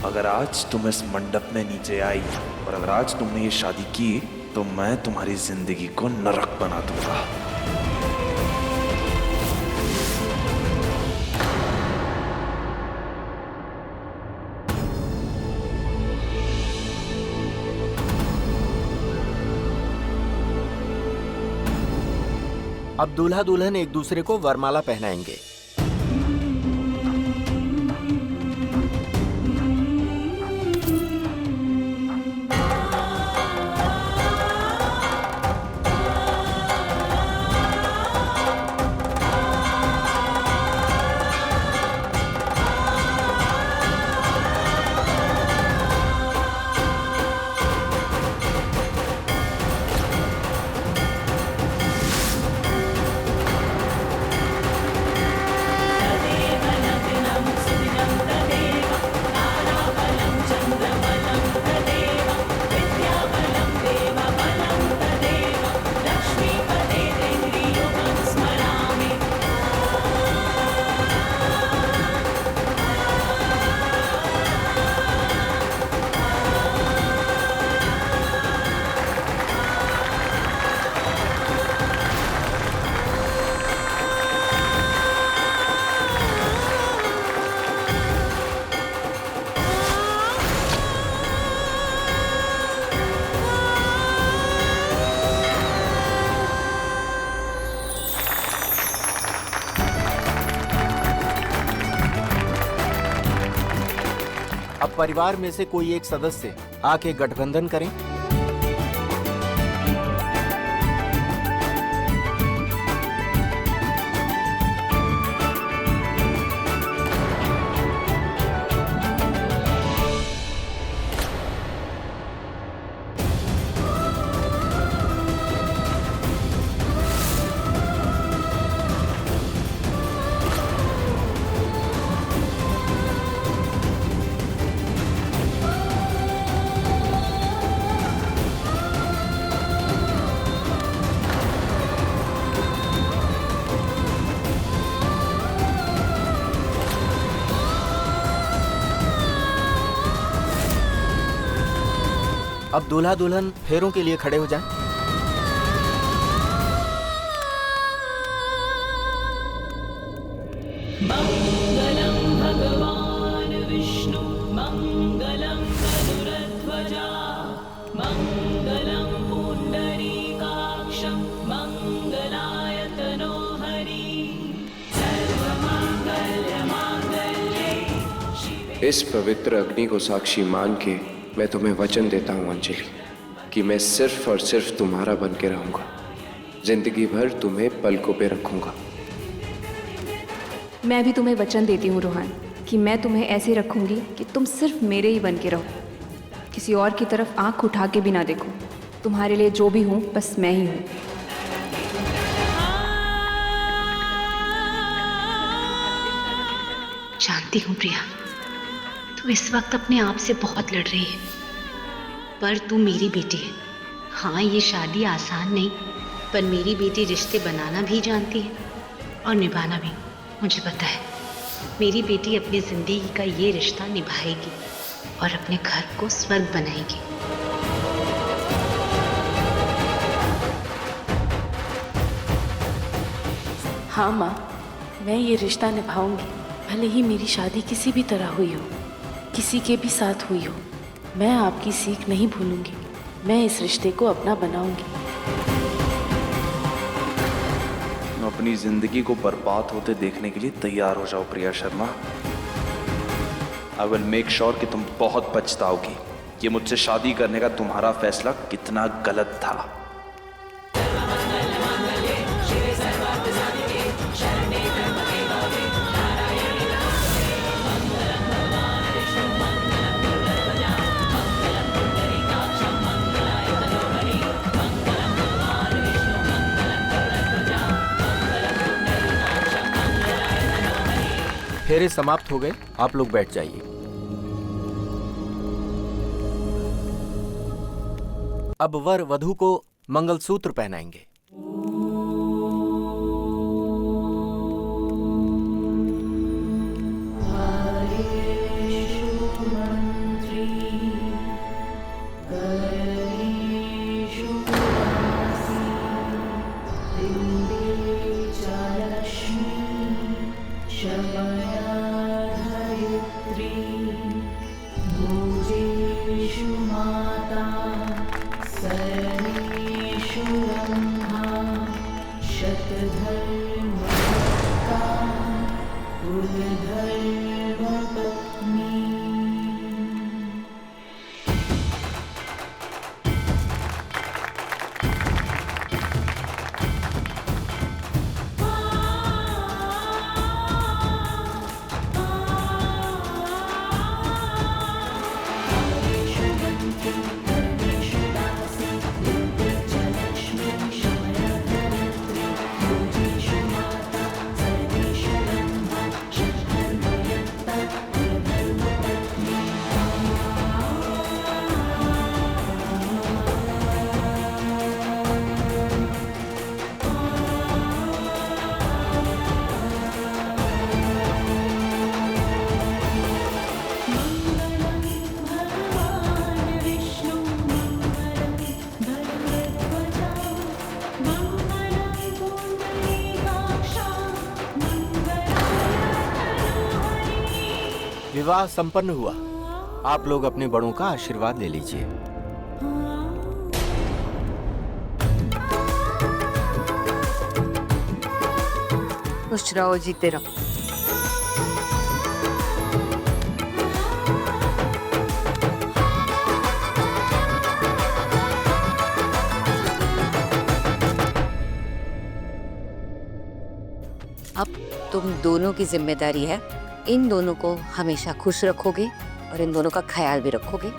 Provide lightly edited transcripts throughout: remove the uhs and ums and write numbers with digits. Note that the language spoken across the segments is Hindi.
अगर आज तुम इस मंडप में नीचे आई और अगर आज तुमने ये शादी की तो मैं तुम्हारी जिंदगी को नरक बना दूंगा। अब दूल्हा दुल्हन एक दूसरे को वरमाला पहनाएंगे। अब परिवार में से कोई एक सदस्य आके गठबंधन करें। अब दूल्हा दुल्हन फेरों के लिए खड़े हो जाएं। मंगलम भगवान विष्णु मंगलम गरुड़ध्वजा मंगलम पुंडरीकाक्षं मंगलाय तनोहरि सर्वमंगल मांगल्ये शिवे। इस पवित्र अग्नि को साक्षी मान के मैं तुम्हें वचन देता हूँ अंजलि कि मैं सिर्फ और सिर्फ तुम्हारा बन के रहूंगा, जिंदगी भर तुम्हें पलकों पे रखूंगा। मैं भी तुम्हें वचन देती हूँ रोहन कि मैं तुम्हें ऐसे रखूंगी कि तुम सिर्फ मेरे ही बन के रहो, किसी और की तरफ आंख उठा के भी ना देखो। तुम्हारे लिए जो भी हूँ बस मैं ही हूँ। जानती हूँ प्रिया, तू इस वक्त अपने आप से बहुत लड़ रही है, पर तू मेरी बेटी है। हाँ, ये शादी आसान नहीं, पर मेरी बेटी रिश्ते बनाना भी जानती है और निभाना भी। मुझे पता है मेरी बेटी अपनी जिंदगी का ये रिश्ता निभाएगी और अपने घर को स्वर्ग बनाएगी। हाँ माँ, मैं ये रिश्ता निभाऊंगी, भले ही मेरी शादी किसी भी तरह हुई हो, किसी के भी साथ हुई हो। मैं आपकी सीख नहीं भूलूंगी, मैं इस रिश्ते को अपना बनाऊंगी। अपनी जिंदगी को बर्बाद होते देखने के लिए तैयार हो जाओ Priya Sharma. I will make sure कि तुम बहुत पछताओगी कि मुझसे शादी करने का तुम्हारा फैसला कितना गलत था। फेरे समाप्त हो गए, आप लोग बैठ जाइए। अब वर वधू को मंगलसूत्र पहनाएंगे। विवाह संपन्न हुआ। आप लोग अपने बड़ों का आशीर्वाद ले लीजिए। खुश रहो, जीते रहो। अब तुम दोनों की जिम्मेदारी है, इन दोनों को हमेशा खुश रखोगे और इन दोनों का ख्याल भी रखोगे।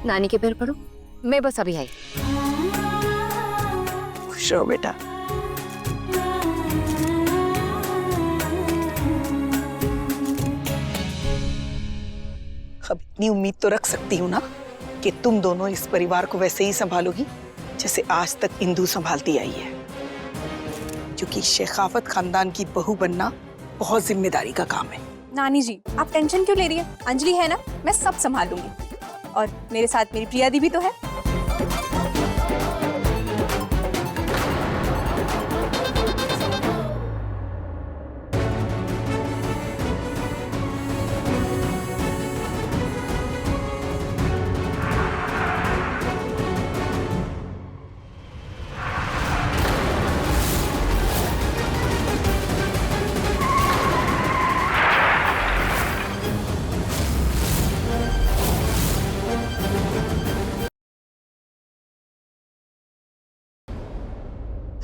नानी के पैर पड़ो, मैं बस अभी आई। खुश रहो बेटा। अब इतनी उम्मीद तो रख सकती हूँ ना कि तुम दोनों इस परिवार को वैसे ही संभालोगी जैसे आज तक इंदु संभालती आई है, क्योंकि शेखावत खानदान की बहू बनना बहुत जिम्मेदारी का काम है। नानी जी, आप टेंशन क्यों ले रही है? अंजलि है ना, मैं सब संभाल लूंगी। और मेरे साथ मेरी प्रिया दी भी तो है।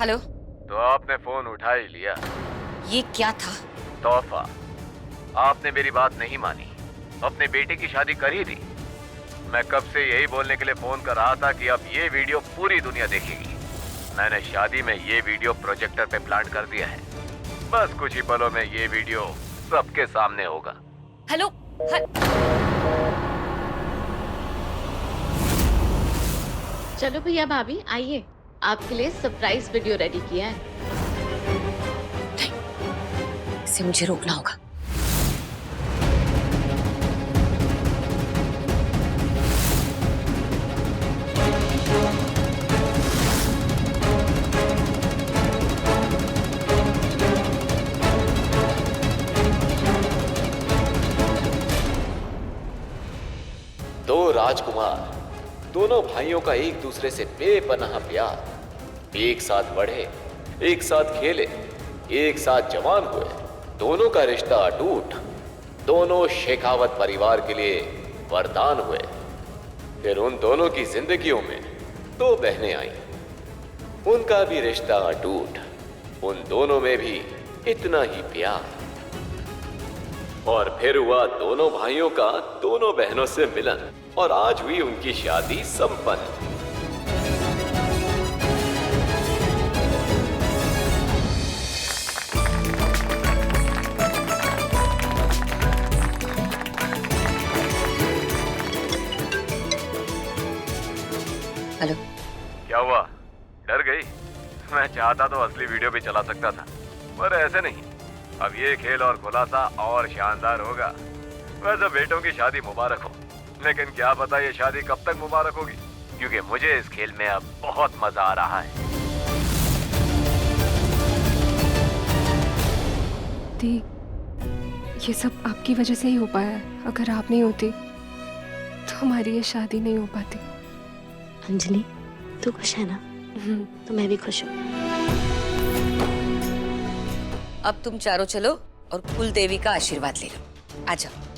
हेलो। तो आपने फोन उठा ही लिया। ये क्या था? तोहफा। आपने मेरी बात नहीं मानी, अपने बेटे की शादी कर ही दी। मैं कब से यही बोलने के लिए फोन कर रहा था कि अब ये वीडियो पूरी दुनिया देखेगी। मैंने शादी में ये वीडियो प्रोजेक्टर पे प्लांट कर दिया है। बस कुछ ही पलों में ये वीडियो सबके सामने होगा। हेलो। चलो भैया भाभी आइए, आपके लिए सरप्राइज वीडियो रेडी किया है। इसे मुझे रोकना होगा। दो राजकुमार, दोनों भाइयों का एक दूसरे से बेपनाह प्यार, एक साथ बढ़े, एक साथ खेले, एक साथ जवान हुए, दोनों का रिश्ता अटूट, दोनों शेखावत परिवार के लिए वरदान हुए। फिर उन दोनों की जिंदगियों में दो बहनें आईं, उनका भी रिश्ता अटूट, उन दोनों में भी इतना ही प्यार। और फिर हुआ दोनों भाइयों का दोनों बहनों से मिलन, और आज हुई उनकी शादी संपन्न। हेलो। क्या हुआ, डर गई? मैं चाहता तो असली वीडियो भी चला सकता था, पर ऐसे नहीं। अब ये खेल और खुलासा और शानदार होगा। वैसे बेटों की शादी मुबारक हो, लेकिन क्या पता ये शादी कब तक मुबारक होगी, क्योंकि मुझे इस खेल में अब बहुत मजा आ रहा है। दी, ये सब आपकी वजह से ही हो पाया है। अगर आप नहीं होती तो हमारी ये शादी नहीं हो पाती। अंजलि, तू खुश है ना? तो मैं भी खुश हूँ। अब तुम चारों चलो और कुल देवी का आशीर्वाद ले लो। आ जाओ।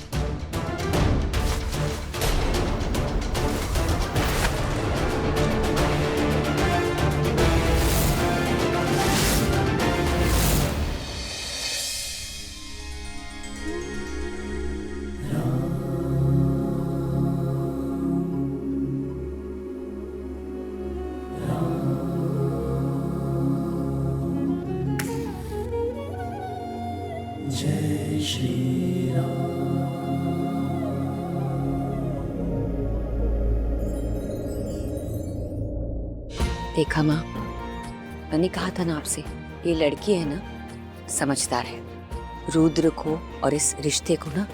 देखा माँ, मैंने कहा था ना आपसे, ये लड़की है ना, समझदार है। रुद्र को और इस रिश्ते को ना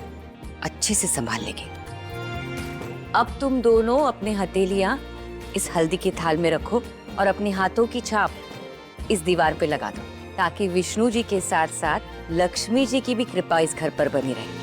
अच्छे से संभाल लेगी। अब तुम दोनों अपने हथेलियां इस हल्दी के थाल में रखो और अपने हाथों की छाप इस दीवार पे लगा दो, ताकि विष्णु जी के साथ साथ लक्ष्मी जी की भी कृपा इस घर पर बनी रहे।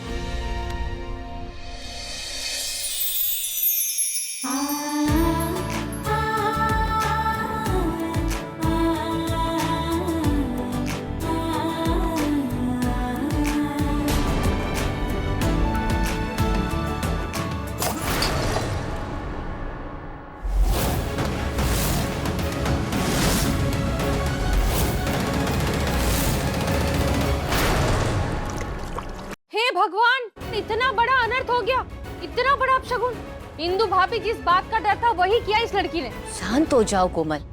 भगवान, इतना बड़ा अनर्थ हो गया, इतना बड़ा अपशगुन। इंदु भाभी जिस बात का डर था वही किया इस लड़की ने। शांत हो जाओ कोमल।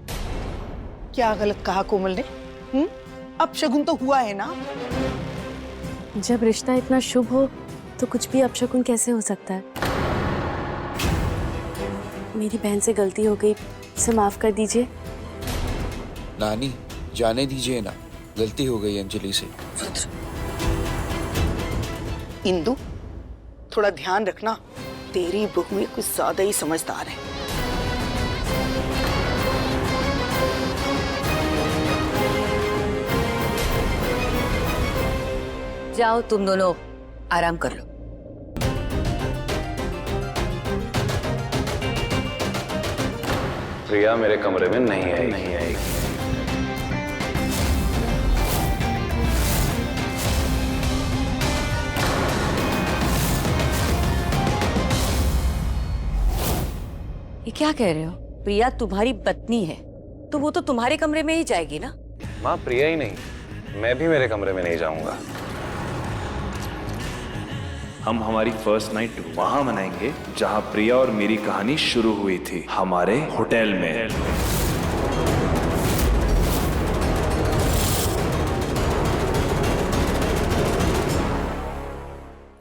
क्या गलत कहा कोमल ने? अपशगुन तो हुआ है ना। जब रिश्ता इतना शुभ हो तो कुछ भी अपशगुन कैसे हो सकता है? मेरी बहन से गलती हो गई, उसे माफ कर दीजिए। नानी, जाने दीजिए ना, गलती हो गई अंजलि से। इंदु, थोड़ा ध्यान रखना, तेरी बहुएं कुछ ज्यादा ही समझदार है। जाओ तुम दोनों आराम कर लो। प्रिया मेरे कमरे में नहीं आएगी। ये क्या कह रहे हो? प्रिया तुम्हारी पत्नी है तो वो तो तुम्हारे कमरे में ही जाएगी ना। माँ, प्रिया ही नहीं, मैं भी मेरे कमरे में नहीं जाऊंगा। हम हमारी फर्स्ट नाइट वहां मनाएंगे जहां प्रिया और मेरी कहानी शुरू हुई थी, हमारे होटल में।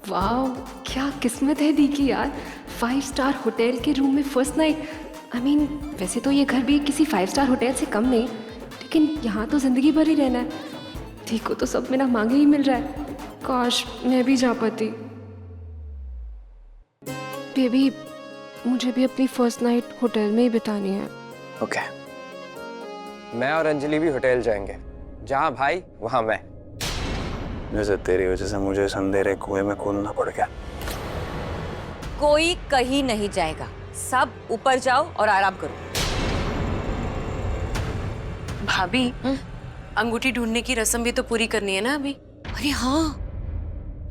वाह, क्या किस्मत है दी की यार। 5 स्टार होटल के रूम में फर्स्ट नाइट। आई मीन, वैसे तो ये घर भी किसी 5 स्टार होटल से कम नहीं, लेकिन यहाँ तो जिंदगी भर ही रहना है। दी को तो सब मेरा मांगे ही मिल रहा है। काश मैं भी जा पाती। बेबी, मुझे भी अपनी फर्स्ट नाइट होटल में ही बितानी है। ओके। मैं और अंजलि भी होटल जाएंगे, जहाँ भाई वहाँ मैं। जैसे तेरी वजह से मुझे इस अंधेरे कुएं में कूदना पड़ गया। कोई कहीं नहीं जाएगा, सब ऊपर जाओ और आराम करो। भाभी, अंगूठी ढूंढने की रस्म भी तो पूरी करनी है ना अभी। अरे हाँ,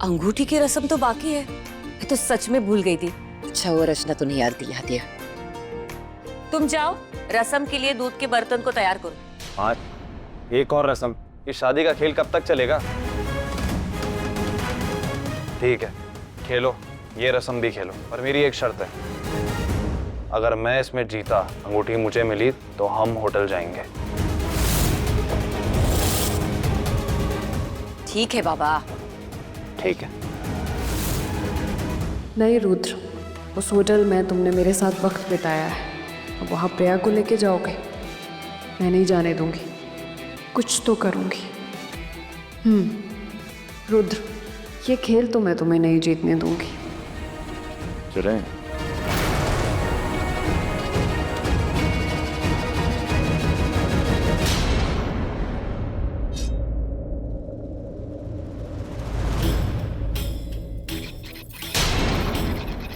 अंगूठी की रस्म तो बाकी है। मैं तो सच में भूल गई थी। अच्छा हुआ रचना तूने याद दिला दिया। तुम जाओ, रस्म के लिए दूध के बर्तन को तैयार करो। हाँ, एक और रस्म। इस शादी का खेल कब तक चलेगा? ठीक है, खेलो, ये रस्म भी खेलो, पर मेरी एक शर्त है। अगर मैं इसमें जीता, अंगूठी मुझे मिली, तो हम होटल जाएंगे। ठीक है बाबा। ठीक है। नहीं रुद्र, उस होटल में तुमने मेरे साथ वक्त बिताया है, अब वहाँ प्रिया को लेके जाओगे? मैं नहीं जाने दूंगी, कुछ तो करूंगी। रुद्र, ये खेल तो मैं तुम्हें नहीं जीतने दूंगी। चलें?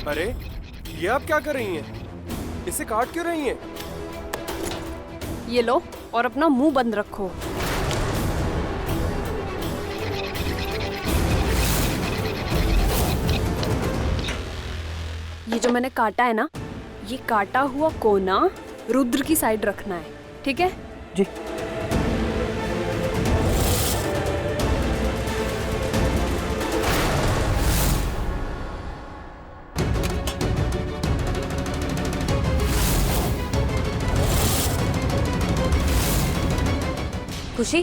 अरे, ये आप क्या कर रही हैं? इसे काट क्यों रही हैं? ये लो और अपना मुंह बंद रखो। ये जो मैंने काटा है ना, ये काटा हुआ कोना रुद्र की साइड रखना है, ठीक है? जी। खुशी,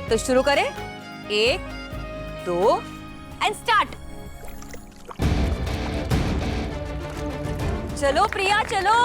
तो शुरू करें। 1, 2 एंड स्टार्ट। चलो प्रिया, चलो।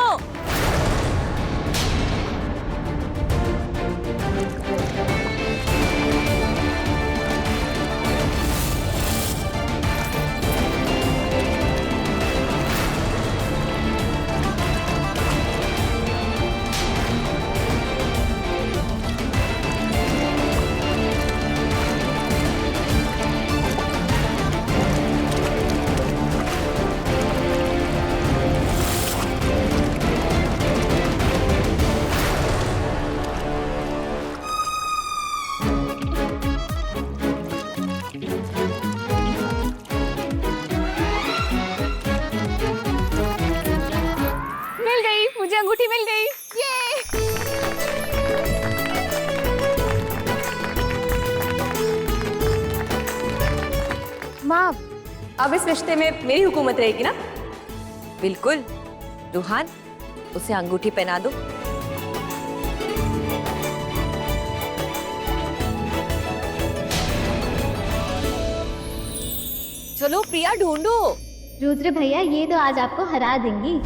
मुझे अंगूठी मिल गई। ये माँ, अब इस रिश्ते में मेरी हुकूमत रहेगी ना? बिल्कुल। रूहान, उसे अंगूठी पहना दो। चलो प्रिया, ढूंढो। रुद्र भैया, ये तो आज आपको हरा देंगी।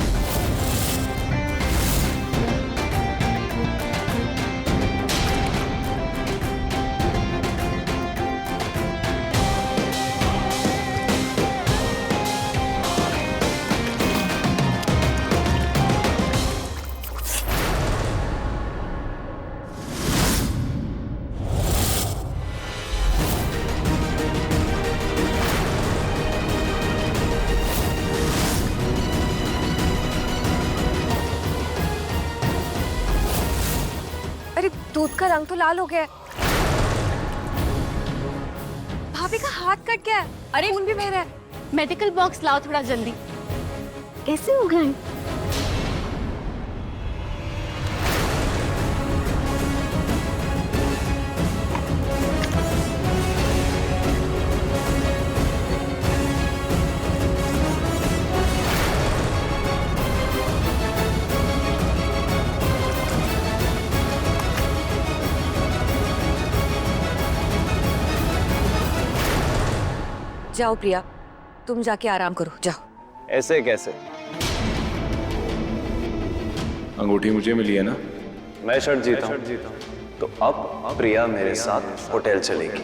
दूध का रंग तो लाल हो गया है। भाभी का हाथ कट गया है। अरे खून भी बह रहा है। मेडिकल बॉक्स लाओ थोड़ा जल्दी। कैसे हो गए? जाओ प्रिया, तुम जाके आराम करो, जाओ। ऐसे कैसे? अंगूठी मुझे मिली है ना? मैं शर्ट जीता हूँ, तो अब प्रिया मेरे साथ होटल चलेगी।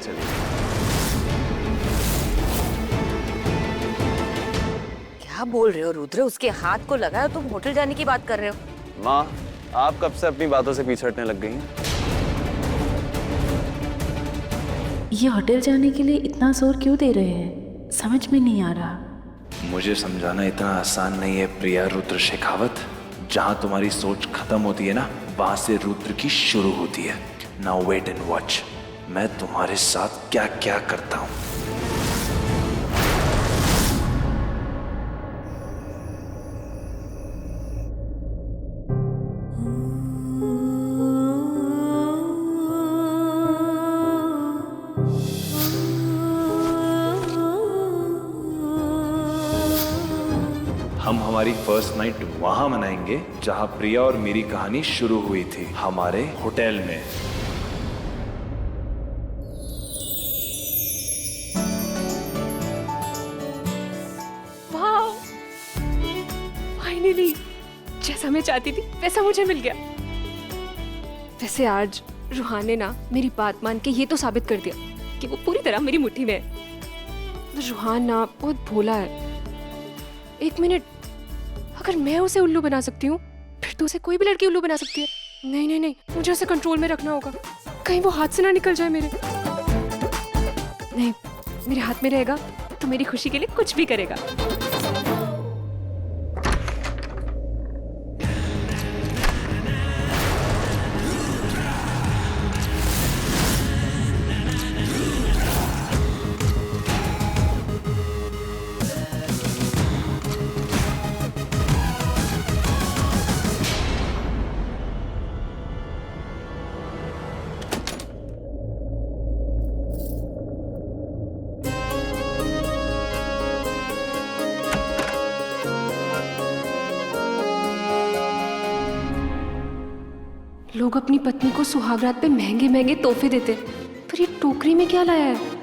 क्या बोल रहे हो रुद्र? उसके हाथ को लगा है, तुम होटल जाने की बात कर रहे हो? माँ, आप कब से अपनी बातों से पीछे हटने लग गई हैं? ये होटल जाने के लिए इतना जोर क्यों दे रहे हैं, समझ में नहीं आ रहा। मुझे समझाना इतना आसान नहीं है प्रिया रुद्र शेखावत। जहां तुम्हारी सोच खत्म होती है ना, वहां से रुद्र की शुरू होती है। नाउ वेट एंड वॉच, मैं तुम्हारे साथ क्या क्या करता हूं। हम हमारी फर्स्ट नाइट वहां मनाएंगे जहां प्रिया और मेरी कहानी शुरू हुई थी, हमारे होटल में। वाह, फाइनली जैसा मैं चाहती थी वैसा मुझे मिल गया। वैसे आज रूहान ने ना मेरी बात मान के ये तो साबित कर दिया कि वो पूरी तरह मेरी मुट्ठी में है। रूहान ना बहुत भोला है। एक मिनट, अगर मैं उसे उल्लू बना सकती हूँ, फिर तो उसे कोई भी लड़की उल्लू बना सकती है। नहीं नहीं नहीं, मुझे उसे कंट्रोल में रखना होगा, कहीं वो हाथ से ना निकल जाए मेरे। नहीं, मेरे हाथ में रहेगा तो मेरी खुशी के लिए कुछ भी करेगा। लोग अपनी पत्नी को सुहागरात पे महंगे महंगे तोहफे देते, पर ये टोकरी में क्या लाया है?